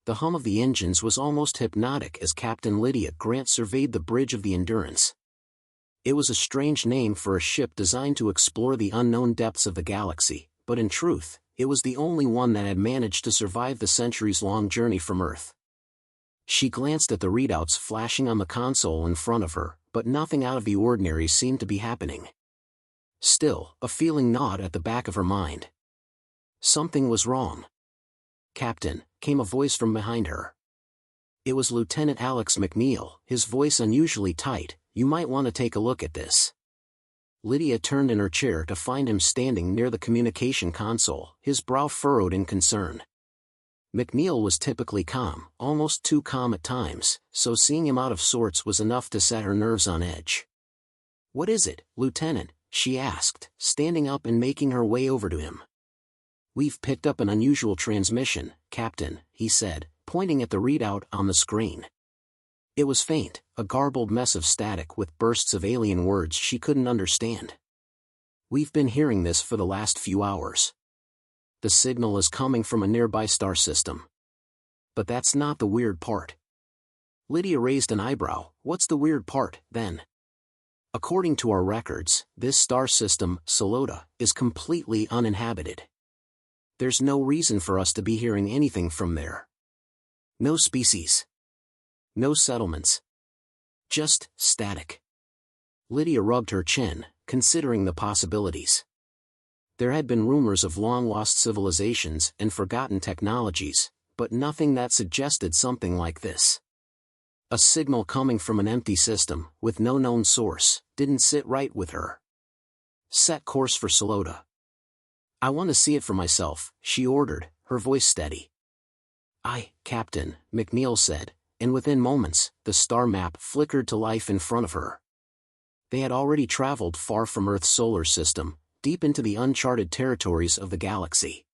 The hum of the engines was almost hypnotic as Captain Lydia Grant surveyed the bridge of the Endurance. It was a strange name for a ship designed to explore the unknown depths of the galaxy, but in truth, it was the only one that had managed to survive the centuries-long journey from Earth. She glanced at the readouts flashing on the console in front of her, but nothing out of the ordinary seemed to be happening. Still, a feeling gnawed at the back of her mind. Something was wrong. "Captain," came a voice from behind her. It was Lieutenant Alex McNeil, his voice unusually tight. "You might want to take a look at this." Lydia turned in her chair to find him standing near the communication console, his brow furrowed in concern. McNeil was typically calm, almost too calm at times, so seeing him out of sorts was enough to set her nerves on edge. "What is it, Lieutenant?" she asked, standing up and making her way over to him. "We've picked up an unusual transmission, Captain," he said, pointing at the readout on the screen. It was faint, a garbled mess of static with bursts of alien words she couldn't understand. "We've been hearing this for the last few hours. The signal is coming from a nearby star system." "But that's not the weird part." Lydia raised an eyebrow. "What's the weird part, then?" "According to our records, this star system, Solota, is completely uninhabited. There's no reason for us to be hearing anything from there. No species. No settlements. Just static." Lydia rubbed her chin, considering the possibilities. There had been rumors of long-lost civilizations and forgotten technologies, but nothing that suggested something like this. A signal coming from an empty system, with no known source, didn't sit right with her. "Set course for Solota." "I want to see it for myself," she ordered, her voice steady. "Aye, Captain," McNeil said, and within moments, the star map flickered to life in front of her. They had already traveled far from Earth's solar system, deep into the uncharted territories of the galaxy.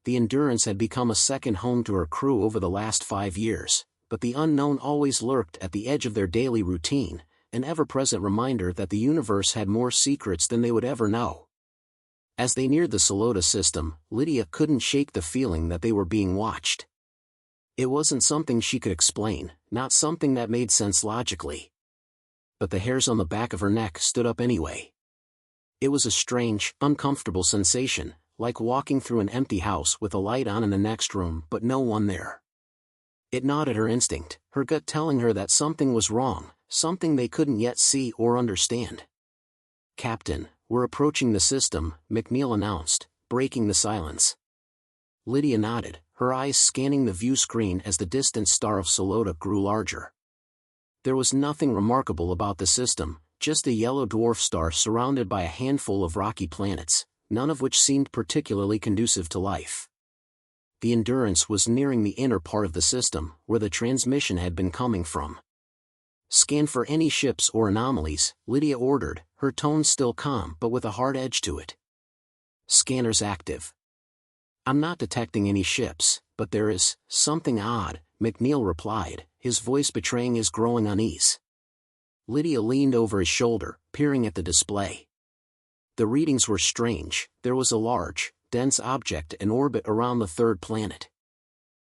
The Endurance had become a second home to her crew over the last 5 years, but the unknown always lurked at the edge of their daily routine, an ever-present reminder that the universe had more secrets than they would ever know. As they neared the Solota system, Lydia couldn't shake the feeling that they were being watched. It wasn't something she could explain, not something that made sense logically. But the hairs on the back of her neck stood up anyway. It was a strange, uncomfortable sensation, like walking through an empty house with a light on in the next room but no one there. It gnawed at her instinct, her gut telling her that something was wrong, something they couldn't yet see or understand. "Captain, we're approaching the system," McNeil announced, breaking the silence. Lydia nodded, her eyes scanning the view screen as the distant star of Solota grew larger. There was nothing remarkable about the system, just a yellow dwarf star surrounded by a handful of rocky planets, none of which seemed particularly conducive to life. The Endurance was nearing the inner part of the system, where the transmission had been coming from. "Scan for any ships or anomalies," Lydia ordered, her tone still calm but with a hard edge to it. "Scanners active." "I'm not detecting any ships, but there is something odd," McNeil replied, his voice betraying his growing unease. Lydia leaned over his shoulder, peering at the display. The readings were strange. There was a large, dense object in orbit around the third planet.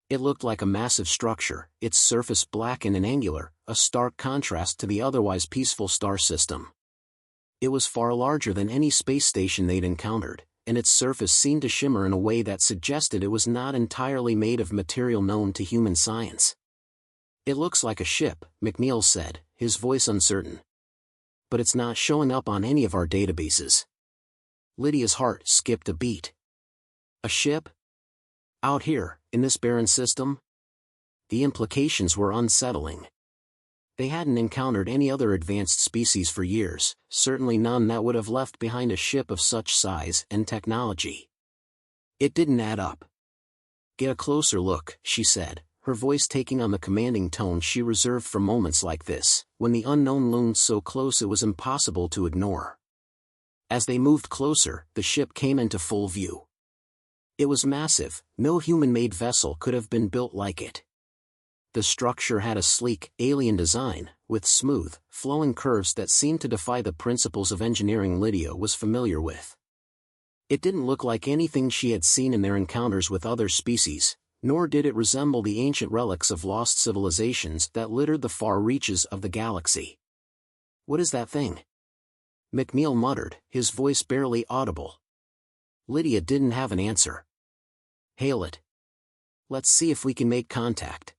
It looked like a massive structure, its surface blackened and angular, a stark contrast to the otherwise peaceful star system. It was far larger than any space station they'd encountered, and its surface seemed to shimmer in a way that suggested it was not entirely made of material known to human science. "It looks like a ship," McNeil said, his voice uncertain. "But it's not showing up on any of our databases." Lydia's heart skipped a beat. A ship? Out here, in this barren system? The implications were unsettling. They hadn't encountered any other advanced species for years, certainly none that would have left behind a ship of such size and technology. It didn't add up. "Get a closer look," she said, her voice taking on the commanding tone she reserved for moments like this, when the unknown loomed so close it was impossible to ignore. As they moved closer, the ship came into full view. It was massive, no human-made vessel could have been built like it. The structure had a sleek, alien design, with smooth, flowing curves that seemed to defy the principles of engineering Lydia was familiar with. It didn't look like anything she had seen in their encounters with other species, Nor did it resemble the ancient relics of lost civilizations that littered the far reaches of the galaxy. "What is that thing?" McNeil muttered, his voice barely audible. Lydia didn't have an answer. "Hail it. Let's see if we can make contact."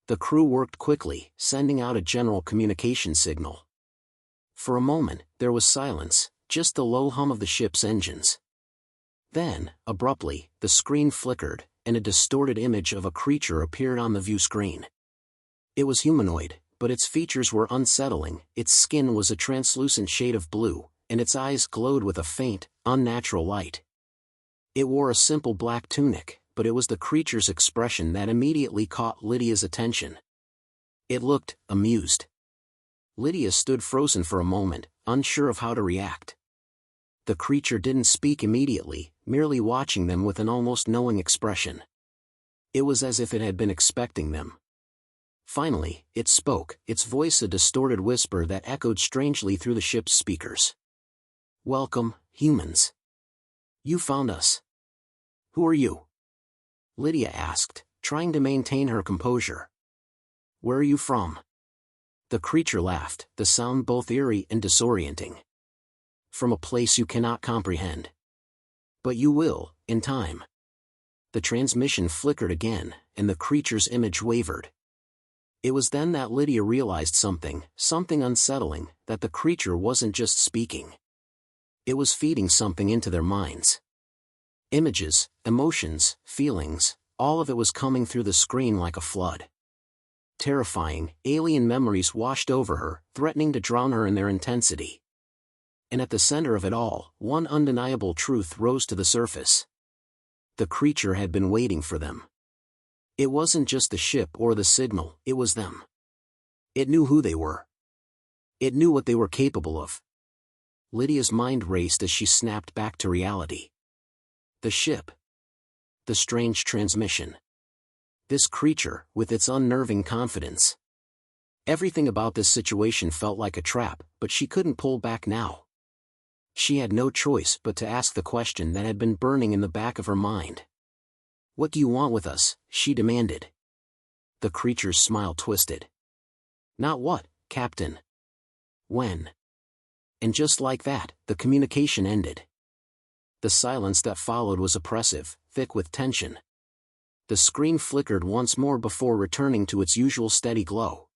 The crew worked quickly, sending out a general communication signal. For a moment, there was silence, just the low hum of the ship's engines. Then, abruptly, the screen flickered, and a distorted image of a creature appeared on the view screen. It was humanoid, but its features were unsettling. Its skin was a translucent shade of blue, and its eyes glowed with a faint, unnatural light. It wore a simple black tunic, but it was the creature's expression that immediately caught Lydia's attention. It looked amused. Lydia stood frozen for a moment, unsure of how to react. The creature didn't speak immediately, merely watching them with an almost knowing expression. It was as if it had been expecting them. Finally, it spoke, its voice a distorted whisper that echoed strangely through the ship's speakers. "Welcome, humans. You found us. Who are you?" Lydia asked, trying to maintain her composure. "Where are you from?" The creature laughed, the sound both eerie and disorienting. "From a place you cannot comprehend. But you will, in time." The transmission flickered again, and the creature's image wavered. It was then that Lydia realized something unsettling, that the creature wasn't just speaking. It was feeding something into their minds. Images, emotions, feelings, all of it was coming through the screen like a flood. Terrifying, alien memories washed over her, threatening to drown her in their intensity. And at the center of it all, one undeniable truth rose to the surface. The creature had been waiting for them. It wasn't just the ship or the signal, it was them. It knew who they were. It knew what they were capable of. Lydia's mind raced as she snapped back to reality. The ship. The strange transmission. This creature, with its unnerving confidence. Everything about this situation felt like a trap, but she couldn't pull back now. She had no choice but to ask the question that had been burning in the back of her mind. "What do you want with us?" she demanded. The creature's smile twisted. "Not what, Captain. When?" And just like that, the communication ended. The silence that followed was oppressive, thick with tension. The screen flickered once more before returning to its usual steady glow.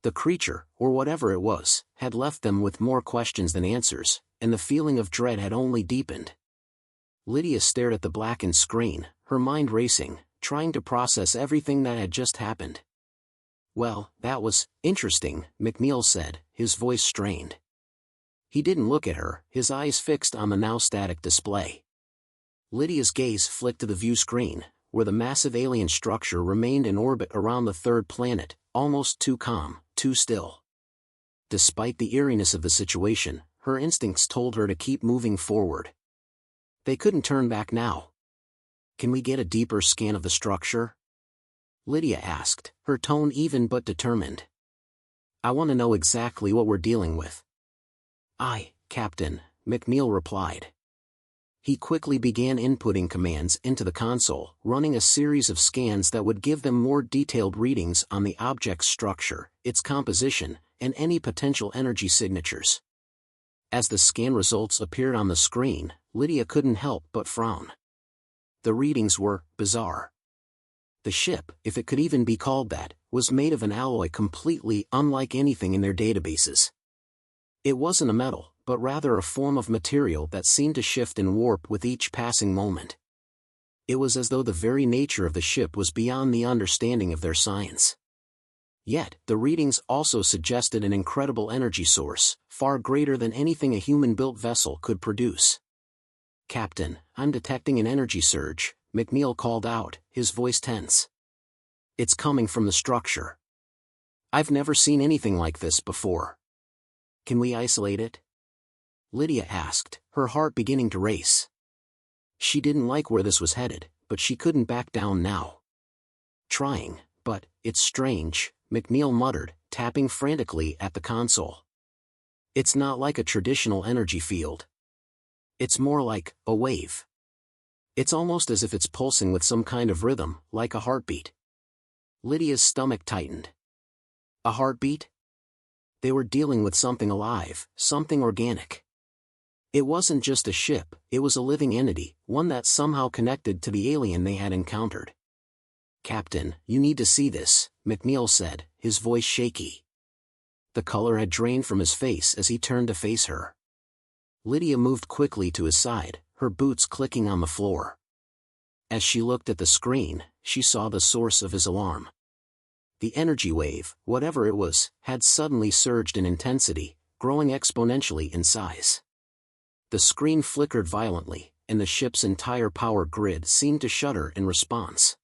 The creature, or whatever it was, had left them with more questions than answers, and the feeling of dread had only deepened. Lydia stared at the blackened screen, her mind racing, trying to process everything that had just happened. "Well, that was interesting," McNeil said, his voice strained. He didn't look at her, his eyes fixed on the now static display. Lydia's gaze flicked to the view screen, where the massive alien structure remained in orbit around the third planet, almost too calm, too still. Despite the eeriness of the situation, her instincts told her to keep moving forward. They couldn't turn back now. "Can we get a deeper scan of the structure?" Lydia asked, her tone even but determined. "I want to know exactly what we're dealing with." "Aye, Captain," McNeil replied. He quickly began inputting commands into the console, running a series of scans that would give them more detailed readings on the object's structure, its composition, and any potential energy signatures. As the scan results appeared on the screen, Lydia couldn't help but frown. The readings were bizarre. The ship, if it could even be called that, was made of an alloy completely unlike anything in their databases. It wasn't a metal, but rather a form of material that seemed to shift and warp with each passing moment. It was as though the very nature of the ship was beyond the understanding of their science. Yet, the readings also suggested an incredible energy source, far greater than anything a human-built vessel could produce. "Captain, I'm detecting an energy surge," McNeil called out, his voice tense. "It's coming from the structure. I've never seen anything like this before. Can we isolate it?" Lydia asked, her heart beginning to race. She didn't like where this was headed, but she couldn't back down now. "Trying, but it's strange," McNeil muttered, tapping frantically at the console. "It's not like a traditional energy field. It's more like a wave. It's almost as if it's pulsing with some kind of rhythm, like a heartbeat. Lydia's stomach tightened. A heartbeat? They were dealing with something alive, something organic. It wasn't just a ship, it was a living entity, one that somehow connected to the alien they had encountered. "Captain, you need to see this," McNeil said, his voice shaky. The color had drained from his face as he turned to face her. Lydia moved quickly to his side, her boots clicking on the floor. As she looked at the screen, she saw the source of his alarm. The energy wave, whatever it was, had suddenly surged in intensity, growing exponentially in size. The screen flickered violently, and the ship's entire power grid seemed to shudder in response.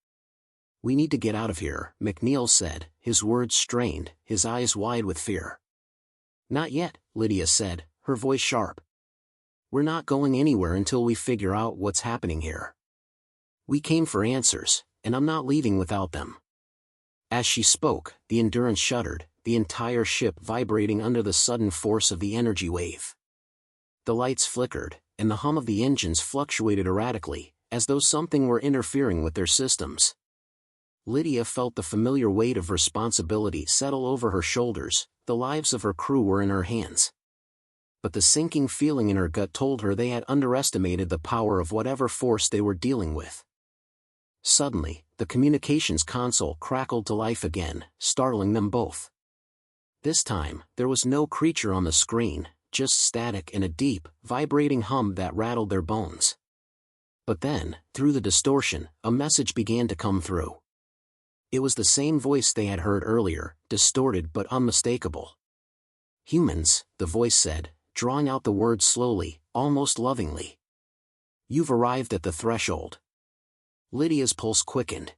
"We need to get out of here," McNeil said, his words strained, his eyes wide with fear. "Not yet," Lydia said, her voice sharp. "We're not going anywhere until we figure out what's happening here. We came for answers, and I'm not leaving without them." As she spoke, the Endurance shuddered, the entire ship vibrating under the sudden force of the energy wave. The lights flickered, and the hum of the engines fluctuated erratically, as though something were interfering with their systems. Lydia felt the familiar weight of responsibility settle over her shoulders, the lives of her crew were in her hands. But the sinking feeling in her gut told her they had underestimated the power of whatever force they were dealing with. Suddenly, the communications console crackled to life again, startling them both. This time, there was no creature on the screen, just static and a deep, vibrating hum that rattled their bones. But then, through the distortion, a message began to come through. It was the same voice they had heard earlier, distorted but unmistakable. "Humans," the voice said, drawing out the words slowly, almost lovingly. "You've arrived at the threshold." Lydia's pulse quickened.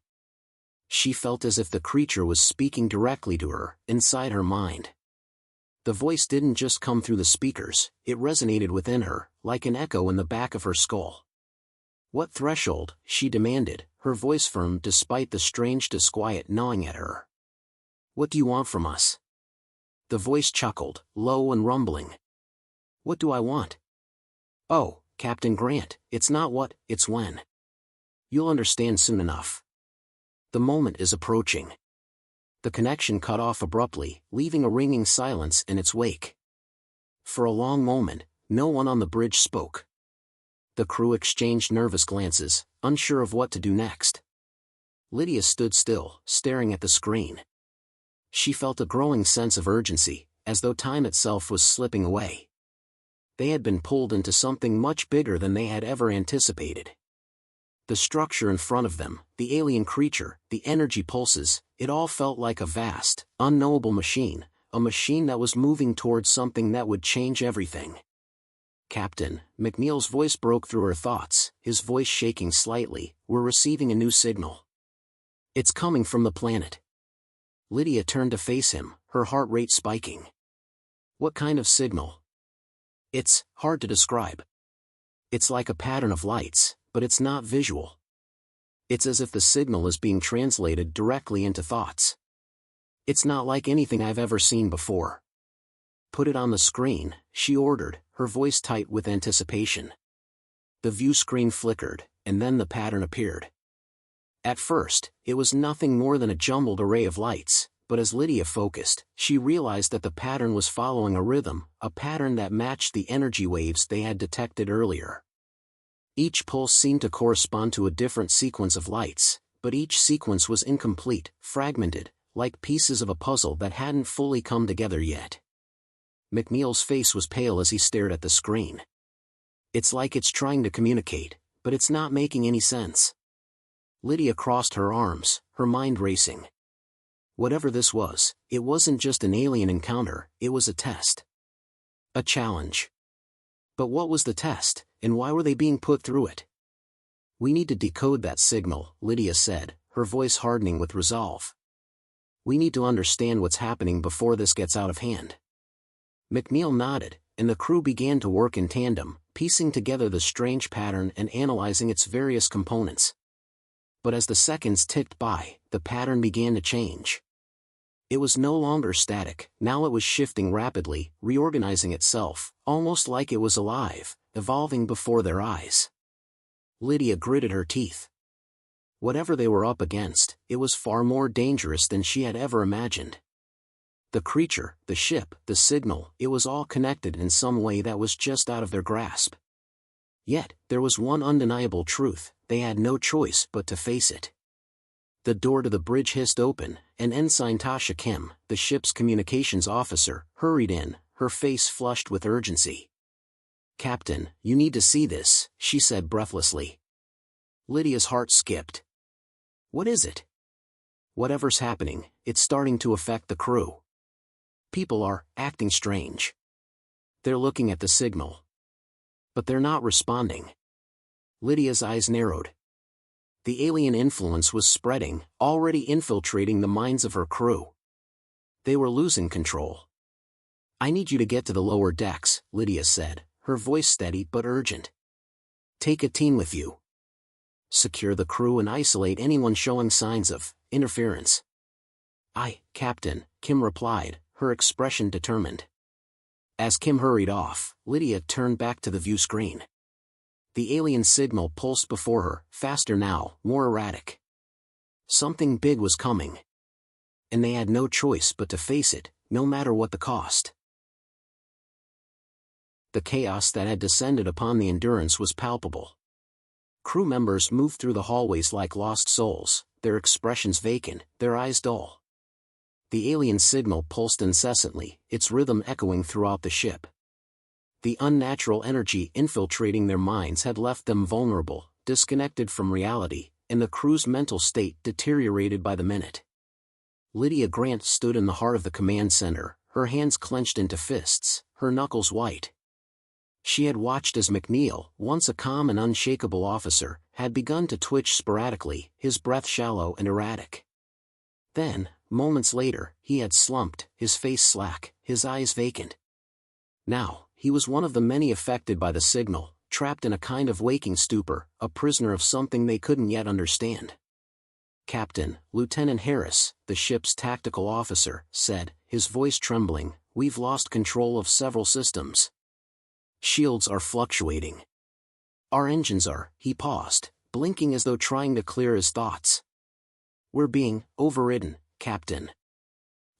She felt as if the creature was speaking directly to her, inside her mind. The voice didn't just come through the speakers, it resonated within her, like an echo in the back of her skull. "What threshold?" she demanded, her voice firm despite the strange disquiet gnawing at her. "What do you want from us?" The voice chuckled, low and rumbling. "What do I want? Oh, Captain Grant, it's not what, it's when. You'll understand soon enough. The moment is approaching." The connection cut off abruptly, leaving a ringing silence in its wake. For a long moment, no one on the bridge spoke. The crew exchanged nervous glances, unsure of what to do next. Lydia stood still, staring at the screen. She felt a growing sense of urgency, as though time itself was slipping away. They had been pulled into something much bigger than they had ever anticipated. The structure in front of them, the alien creature, the energy pulses, it all felt like a vast, unknowable machine, a machine that was moving towards something that would change everything. "Captain," McNeil's voice broke through her thoughts, his voice shaking slightly, "we're receiving a new signal. It's coming from the planet." Lydia turned to face him, her heart rate spiking. "What kind of signal?" "It's hard to describe. It's like a pattern of lights, but it's not visual. It's as if the signal is being translated directly into thoughts. It's not like anything I've ever seen before." "Put it on the screen," she ordered, her voice tight with anticipation. The view screen flickered, and then the pattern appeared. At first, it was nothing more than a jumbled array of lights, but as Lydia focused, she realized that the pattern was following a rhythm, a pattern that matched the energy waves they had detected earlier. Each pulse seemed to correspond to a different sequence of lights, but each sequence was incomplete, fragmented, like pieces of a puzzle that hadn't fully come together yet. McNeil's face was pale as he stared at the screen. "It's like it's trying to communicate, but it's not making any sense." Lydia crossed her arms, her mind racing. Whatever this was, it wasn't just an alien encounter, it was a test. A challenge. But what was the test, and why were they being put through it? "We need to decode that signal," Lydia said, her voice hardening with resolve. "We need to understand what's happening before this gets out of hand." McNeil nodded, and the crew began to work in tandem, piecing together the strange pattern and analyzing its various components. But as the seconds ticked by, the pattern began to change. It was no longer static, now it was shifting rapidly, reorganizing itself, almost like it was alive, evolving before their eyes. Lydia gritted her teeth. Whatever they were up against, it was far more dangerous than she had ever imagined. The creature, the ship, the signal, it was all connected in some way that was just out of their grasp. Yet, there was one undeniable truth: they had no choice but to face it. The door to the bridge hissed open, and Ensign Tasha Kim, the ship's communications officer, hurried in, her face flushed with urgency. "Captain, you need to see this," she said breathlessly. Lydia's heart skipped. "What is it?" "Whatever's happening, it's starting to affect the crew. People are acting strange. They're looking at the signal. But they're not responding." Lydia's eyes narrowed. The alien influence was spreading, already infiltrating the minds of her crew. They were losing control. "I need you to get to the lower decks," Lydia said, her voice steady but urgent. "Take a team with you. Secure the crew and isolate anyone showing signs of interference." "Aye, Captain," Kim replied, her expression determined. As Kim hurried off, Lydia turned back to the view screen. The alien signal pulsed before her, faster now, more erratic. Something big was coming. And they had no choice but to face it, no matter what the cost. The chaos that had descended upon the Endurance was palpable. Crew members moved through the hallways like lost souls, their expressions vacant, their eyes dull. The alien signal pulsed incessantly, its rhythm echoing throughout the ship. The unnatural energy infiltrating their minds had left them vulnerable, disconnected from reality, and the crew's mental state deteriorated by the minute. Lydia Grant stood in the heart of the command center, her hands clenched into fists, her knuckles white. She had watched as McNeil, once a calm and unshakable officer, had begun to twitch sporadically, his breath shallow and erratic. Then, moments later, he had slumped, his face slack, his eyes vacant. Now, he was one of the many affected by the signal, trapped in a kind of waking stupor, a prisoner of something they couldn't yet understand. "Captain," Lieutenant Harris, the ship's tactical officer, said, his voice trembling, "we've lost control of several systems. Shields are fluctuating. Our engines are," he paused, blinking as though trying to clear his thoughts. "We're being overridden, Captain."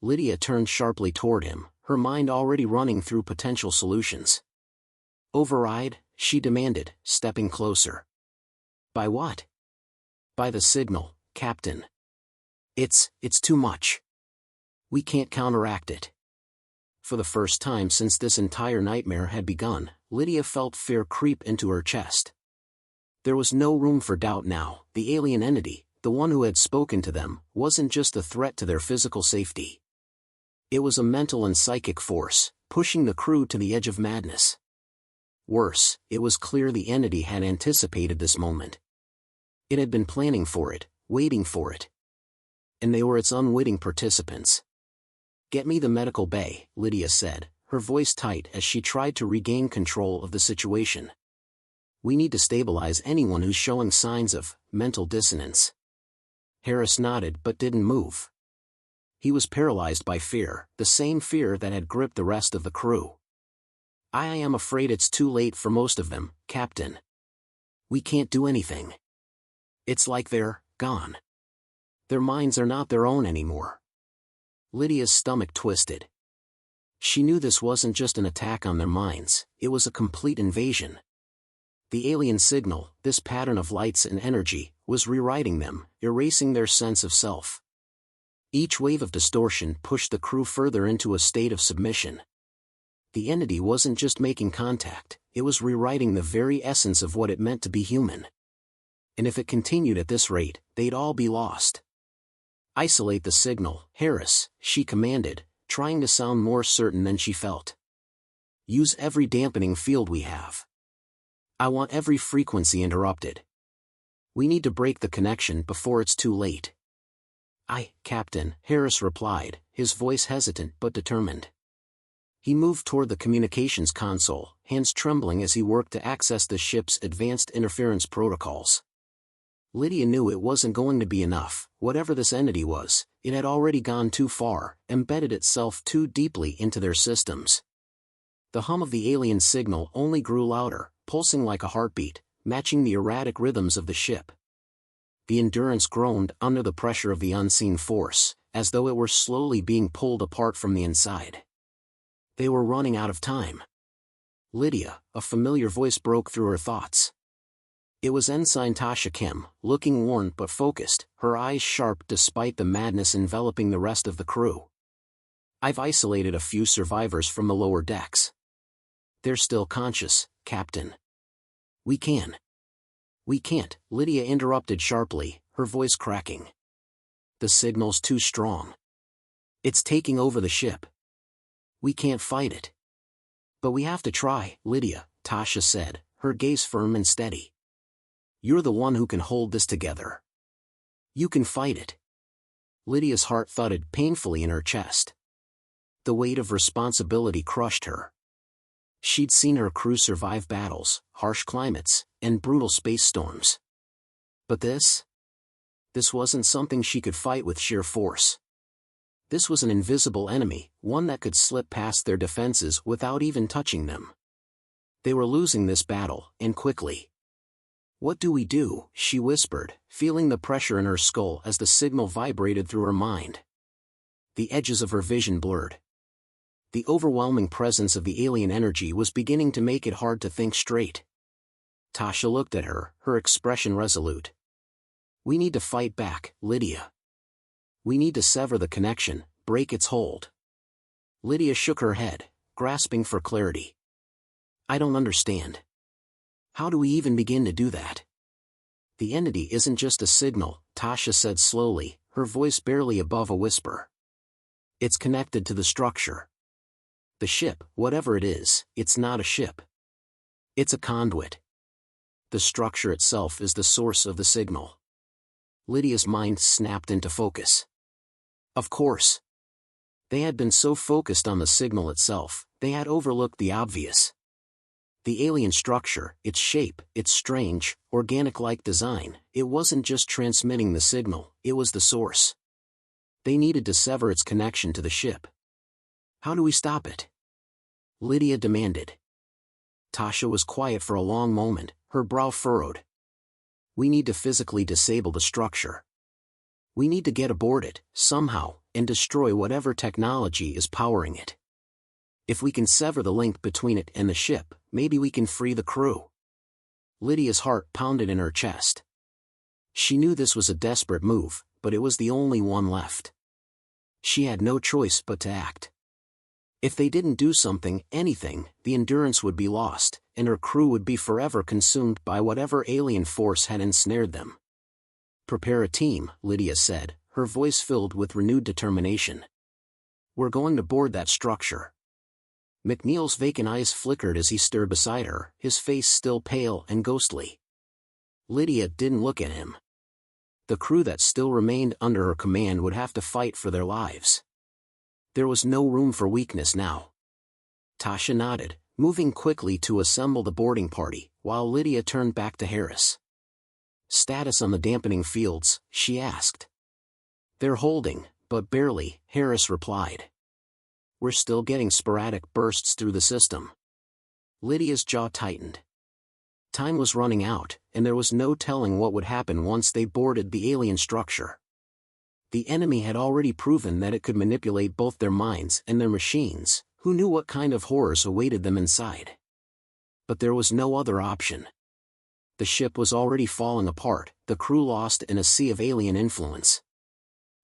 Lydia turned sharply toward him, her mind already running through potential solutions. "Override?" she demanded, stepping closer. "By what?" "By the signal, Captain. It's too much. We can't counteract it." For the first time since this entire nightmare had begun, Lydia felt fear creep into her chest. There was no room for doubt now. The alien entity, the one who had spoken to them, wasn't just a threat to their physical safety. It was a mental and psychic force, pushing the crew to the edge of madness. Worse, it was clear the entity had anticipated this moment. It had been planning for it, waiting for it. And they were its unwitting participants. "Get me the medical bay," Lydia said, her voice tight as she tried to regain control of the situation. "We need to stabilize anyone who's showing signs of mental dissonance." Harris nodded but didn't move. He was paralyzed by fear, the same fear that had gripped the rest of the crew. "I am afraid it's too late for most of them, Captain. We can't do anything. It's like they're gone. Their minds are not their own anymore." Lydia's stomach twisted. She knew this wasn't just an attack on their minds, it was a complete invasion. The alien signal, this pattern of lights and energy, was rewriting them, erasing their sense of self. Each wave of distortion pushed the crew further into a state of submission. The entity wasn't just making contact, it was rewriting the very essence of what it meant to be human. And if it continued at this rate, they'd all be lost. "Isolate the signal, Harris," she commanded, trying to sound more certain than she felt. "Use every dampening field we have. I want every frequency interrupted. We need to break the connection before it's too late." "Aye, Captain," Harris replied, his voice hesitant but determined. He moved toward the communications console, hands trembling as he worked to access the ship's advanced interference protocols. Lydia knew it wasn't going to be enough. Whatever this entity was, it had already gone too far, embedded itself too deeply into their systems. The hum of the alien signal only grew louder, pulsing like a heartbeat, matching the erratic rhythms of the ship. The Endurance groaned under the pressure of the unseen force, as though it were slowly being pulled apart from the inside. They were running out of time. Lydia, a familiar voice broke through her thoughts. It was Ensign Tasha Kim, looking worn but focused, her eyes sharp despite the madness enveloping the rest of the crew. "I've isolated a few survivors from the lower decks. They're still conscious, Captain. We can't, Lydia interrupted sharply, her voice cracking. "The signal's too strong. It's taking over the ship. We can't fight it." "But we have to try, Lydia," Tasha said, her gaze firm and steady. "You're the one who can hold this together. You can fight it." Lydia's heart thudded painfully in her chest. The weight of responsibility crushed her. She'd seen her crew survive battles, harsh climates, and brutal space storms. But this wasn't something she could fight with sheer force. This was an invisible enemy, one that could slip past their defenses without even touching them. They were losing this battle, and quickly. "What do we do?" she whispered, feeling the pressure in her skull as the signal vibrated through her mind. The edges of her vision blurred. The overwhelming presence of the alien energy was beginning to make it hard to think straight. Tasha looked at her, her expression resolute. "We need to fight back, Lydia. We need to sever the connection, break its hold." Lydia shook her head, grasping for clarity. "I don't understand. How do we even begin to do that?" "The entity isn't just a signal," Tasha said slowly, her voice barely above a whisper. "It's connected to the structure. The ship, whatever it is, it's not a ship. It's a conduit. The structure itself is the source of the signal." Lydia's mind snapped into focus. Of course. They had been so focused on the signal itself, they had overlooked the obvious. The alien structure, its shape, its strange, organic-like design, it wasn't just transmitting the signal, it was the source. They needed to sever its connection to the ship. "How do we stop it?" Lydia demanded. Tasha was quiet for a long moment, her brow furrowed. "We need to physically disable the structure. We need to get aboard it, somehow, and destroy whatever technology is powering it. If we can sever the link between it and the ship, maybe we can free the crew." Lydia's heart pounded in her chest. She knew this was a desperate move, but it was the only one left. She had no choice but to act. If they didn't do something, anything, the Endurance would be lost, and her crew would be forever consumed by whatever alien force had ensnared them. "Prepare a team," Lydia said, her voice filled with renewed determination. "We're going to board that structure." McNeil's vacant eyes flickered as he stirred beside her, his face still pale and ghostly. Lydia didn't look at him. The crew that still remained under her command would have to fight for their lives. There was no room for weakness now. Tasha nodded, moving quickly to assemble the boarding party, while Lydia turned back to Harris. "Status on the dampening fields?" she asked. "They're holding, but barely," Harris replied. "We're still getting sporadic bursts through the system." Lydia's jaw tightened. Time was running out, and there was no telling what would happen once they boarded the alien structure. The enemy had already proven that it could manipulate both their minds and their machines, who knew what kind of horrors awaited them inside. But there was no other option. The ship was already falling apart, the crew lost in a sea of alien influence.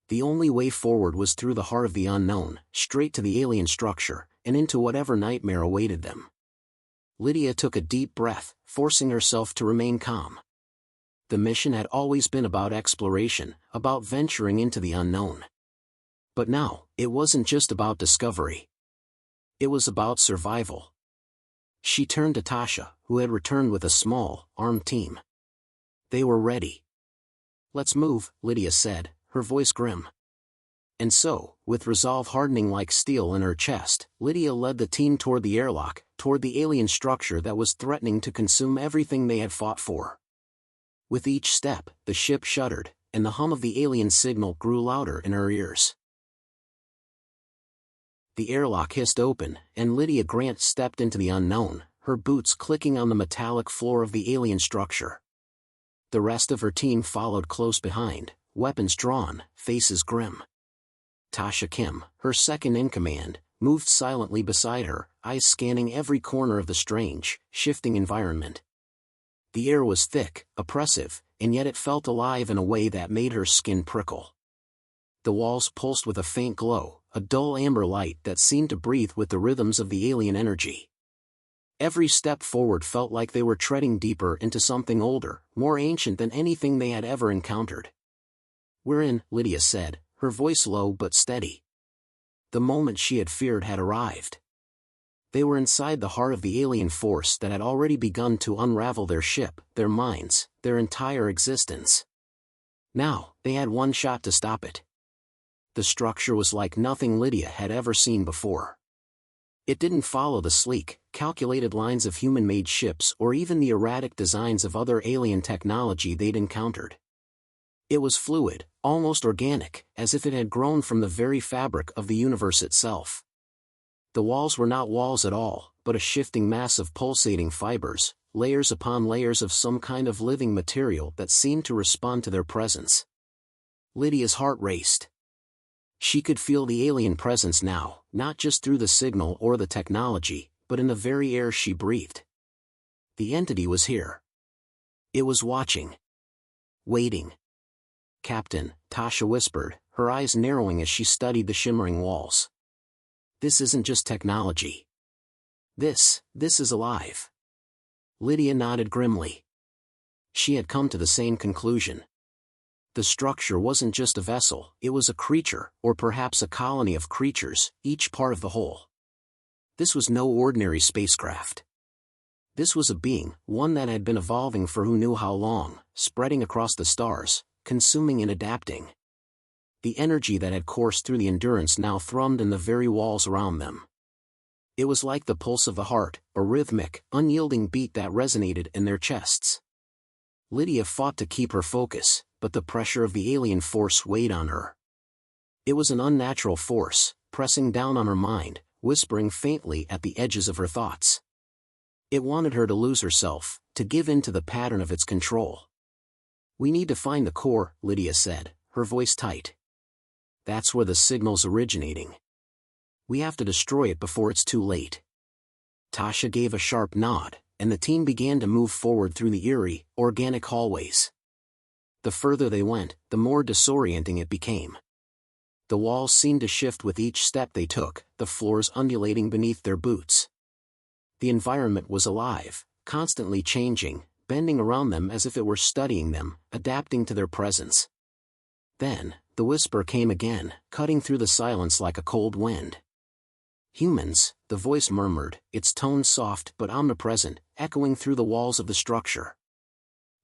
The only way forward was through the heart of the unknown, straight to the alien structure, and into whatever nightmare awaited them. Lydia took a deep breath, forcing herself to remain calm. The mission had always been about exploration, about venturing into the unknown. But now, it wasn't just about discovery. It was about survival. She turned to Tasha, who had returned with a small, armed team. They were ready. "Let's move," Lydia said, her voice grim. And so, with resolve hardening like steel in her chest, Lydia led the team toward the airlock, toward the alien structure that was threatening to consume everything they had fought for. With each step, the ship shuddered, and the hum of the alien signal grew louder in her ears. The airlock hissed open, and Lydia Grant stepped into the unknown, her boots clicking on the metallic floor of the alien structure. The rest of her team followed close behind, weapons drawn, faces grim. Tasha Kim, her second in command, moved silently beside her, eyes scanning every corner of the strange, shifting environment. The air was thick, oppressive, and yet it felt alive in a way that made her skin prickle. The walls pulsed with a faint glow, a dull amber light that seemed to breathe with the rhythms of the alien energy. Every step forward felt like they were treading deeper into something older, more ancient than anything they had ever encountered. "We're in," Lydia said, her voice low but steady. The moment she had feared had arrived. They were inside the heart of the alien force that had already begun to unravel their ship, their minds, their entire existence. Now, they had one shot to stop it. The structure was like nothing Lydia had ever seen before. It didn't follow the sleek, calculated lines of human-made ships or even the erratic designs of other alien technology they'd encountered. It was fluid, almost organic, as if it had grown from the very fabric of the universe itself. The walls were not walls at all, but a shifting mass of pulsating fibers, layers upon layers of some kind of living material that seemed to respond to their presence. Lydia's heart raced. She could feel the alien presence now, not just through the signal or the technology, but in the very air she breathed. The entity was here. It was watching. Waiting. "Captain," Tasha whispered, her eyes narrowing as she studied the shimmering walls. "This isn't just technology. This is alive." Lydia nodded grimly. She had come to the same conclusion. The structure wasn't just a vessel, it was a creature, or perhaps a colony of creatures, each part of the whole. This was no ordinary spacecraft. This was a being, one that had been evolving for who knew how long, spreading across the stars, consuming and adapting. The energy that had coursed through the Endurance now thrummed in the very walls around them. It was like the pulse of the heart, a rhythmic, unyielding beat that resonated in their chests. Lydia fought to keep her focus, but the pressure of the alien force weighed on her. It was an unnatural force, pressing down on her mind, whispering faintly at the edges of her thoughts. It wanted her to lose herself, to give in to the pattern of its control. "We need to find the core," Lydia said, her voice tight. "That's where the signal's originating. We have to destroy it before it's too late." Tasha gave a sharp nod, and the team began to move forward through the eerie, organic hallways. The further they went, the more disorienting it became. The walls seemed to shift with each step they took, the floors undulating beneath their boots. The environment was alive, constantly changing, bending around them as if it were studying them, adapting to their presence. Then, the whisper came again, cutting through the silence like a cold wind. "Humans," the voice murmured, its tone soft but omnipresent, echoing through the walls of the structure.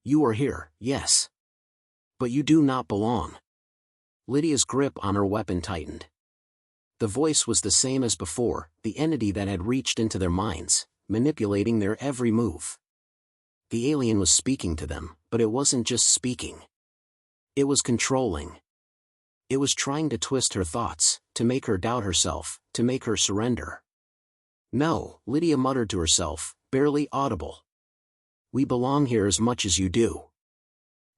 "You are here, yes. But you do not belong." Lydia's grip on her weapon tightened. The voice was the same as before, the entity that had reached into their minds, manipulating their every move. The alien was speaking to them, but it wasn't just speaking. It was controlling. It was trying to twist her thoughts, to make her doubt herself, to make her surrender. "No," Lydia muttered to herself, barely audible. "We belong here as much as you do.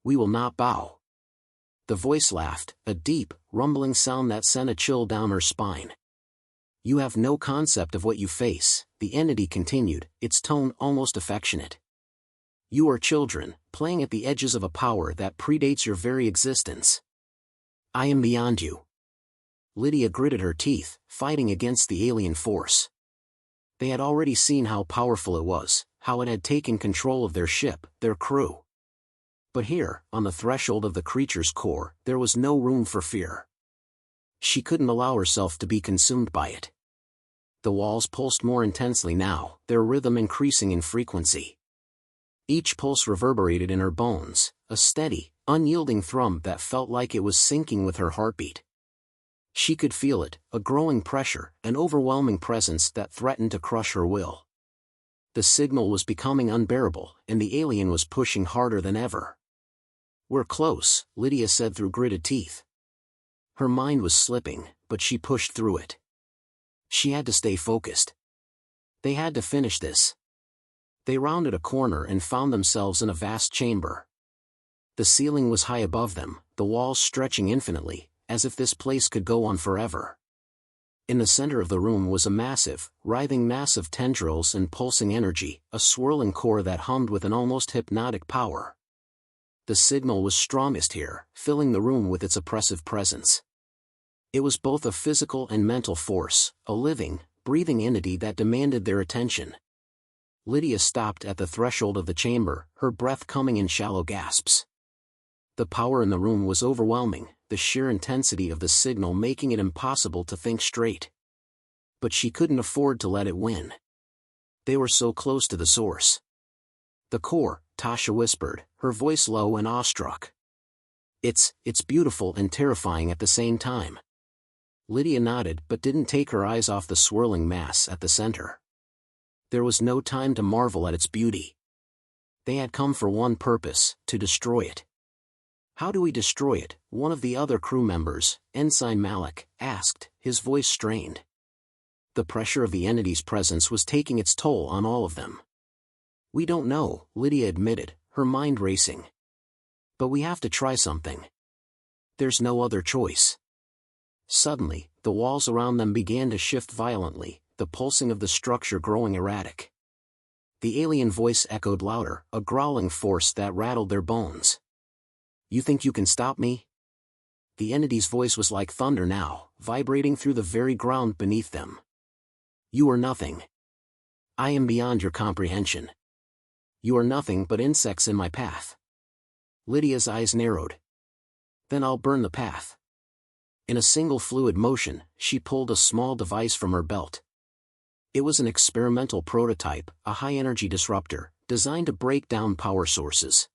We will not bow." The voice laughed, a deep, rumbling sound that sent a chill down her spine. "You have no concept of what you face," the entity continued, its tone almost affectionate. "You are children, playing at the edges of a power that predates your very existence. I am beyond you." Lydia gritted her teeth, fighting against the alien force. They had already seen how powerful it was, how it had taken control of their ship, their crew. But here, on the threshold of the creature's core, there was no room for fear. She couldn't allow herself to be consumed by it. The walls pulsed more intensely now, their rhythm increasing in frequency. Each pulse reverberated in her bones, a steady, unyielding thrum that felt like it was syncing with her heartbeat. She could feel it, a growing pressure, an overwhelming presence that threatened to crush her will. The signal was becoming unbearable, and the alien was pushing harder than ever. "We're close," Lydia said through gritted teeth. Her mind was slipping, but she pushed through it. She had to stay focused. They had to finish this. They rounded a corner and found themselves in a vast chamber. The ceiling was high above them, the walls stretching infinitely, as if this place could go on forever. In the center of the room was a massive, writhing mass of tendrils and pulsing energy, a swirling core that hummed with an almost hypnotic power. The signal was strongest here, filling the room with its oppressive presence. It was both a physical and mental force, a living, breathing entity that demanded their attention. Lydia stopped at the threshold of the chamber, her breath coming in shallow gasps. The power in the room was overwhelming, the sheer intensity of the signal making it impossible to think straight. But she couldn't afford to let it win. They were so close to the source. The core, Tasha whispered, her voice low and awestruck. It's beautiful and terrifying at the same time. Lydia nodded but didn't take her eyes off the swirling mass at the center. There was no time to marvel at its beauty. They had come for one purpose, to destroy it. How do we destroy it? One of the other crew members, Ensign Malik, asked, his voice strained. The pressure of the entity's presence was taking its toll on all of them. We don't know, Lydia admitted, her mind racing. But we have to try something. There's no other choice. Suddenly, the walls around them began to shift violently, the pulsing of the structure growing erratic. The alien voice echoed louder, a growling force that rattled their bones. You think you can stop me? The entity's voice was like thunder now, vibrating through the very ground beneath them. You are nothing. I am beyond your comprehension. You are nothing but insects in my path. Lydia's eyes narrowed. Then I'll burn the path. In a single fluid motion, she pulled a small device from her belt. It was an experimental prototype, a high-energy disruptor, designed to break down power sources.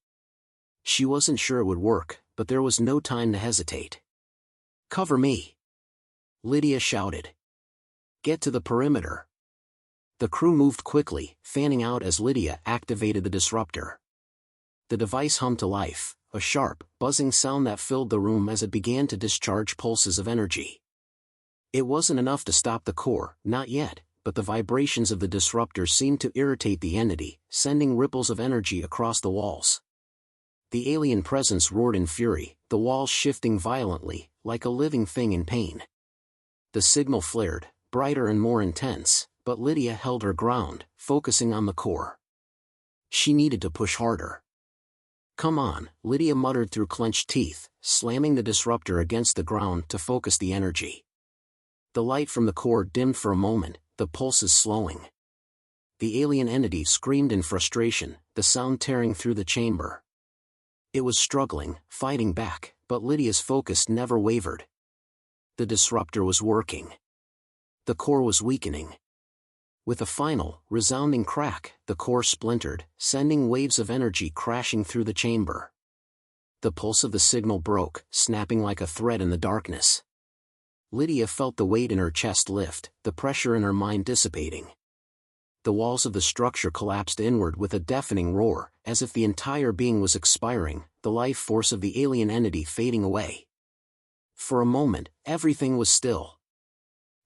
She wasn't sure it would work, but there was no time to hesitate. Cover me! Lydia shouted. Get to the perimeter. The crew moved quickly, fanning out as Lydia activated the disruptor. The device hummed to life, a sharp, buzzing sound that filled the room as it began to discharge pulses of energy. It wasn't enough to stop the core, not yet, but the vibrations of the disruptor seemed to irritate the entity, sending ripples of energy across the walls. The alien presence roared in fury, the walls shifting violently, like a living thing in pain. The signal flared, brighter and more intense, but Lydia held her ground, focusing on the core. She needed to push harder. Come on, Lydia muttered through clenched teeth, slamming the disruptor against the ground to focus the energy. The light from the core dimmed for a moment, the pulses slowing. The alien entity screamed in frustration, the sound tearing through the chamber. It was struggling, fighting back, but Lydia's focus never wavered. The disruptor was working. The core was weakening. With a final, resounding crack, the core splintered, sending waves of energy crashing through the chamber. The pulse of the signal broke, snapping like a thread in the darkness. Lydia felt the weight in her chest lift, the pressure in her mind dissipating. The walls of the structure collapsed inward with a deafening roar, as if the entire being was expiring, the life force of the alien entity fading away. For a moment, everything was still.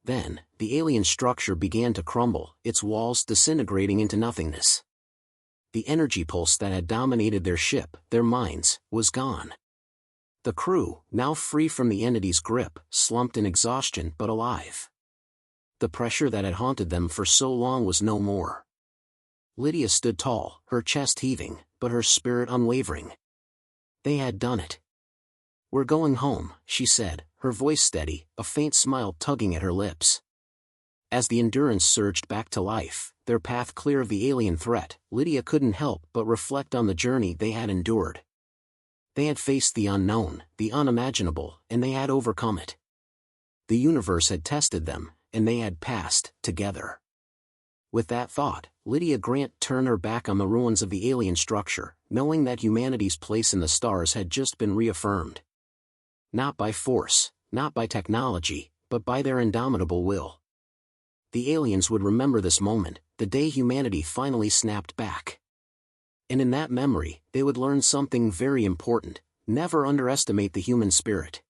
Then, the alien structure began to crumble, its walls disintegrating into nothingness. The energy pulse that had dominated their ship, their minds, was gone. The crew, now free from the entity's grip, slumped in exhaustion but alive. The pressure that had haunted them for so long was no more. Lydia stood tall, her chest heaving, but her spirit unwavering. They had done it. We're going home, she said, her voice steady, a faint smile tugging at her lips. As the Endurance surged back to life, their path clear of the alien threat, Lydia couldn't help but reflect on the journey they had endured. They had faced the unknown, the unimaginable, and they had overcome it. The universe had tested them, and they had passed, together. With that thought, Lydia Grant turned her back on the ruins of the alien structure, knowing that humanity's place in the stars had just been reaffirmed. Not by force, not by technology, but by their indomitable will. The aliens would remember this moment, the day humanity finally snapped back. And in that memory, they would learn something very important: never underestimate the human spirit.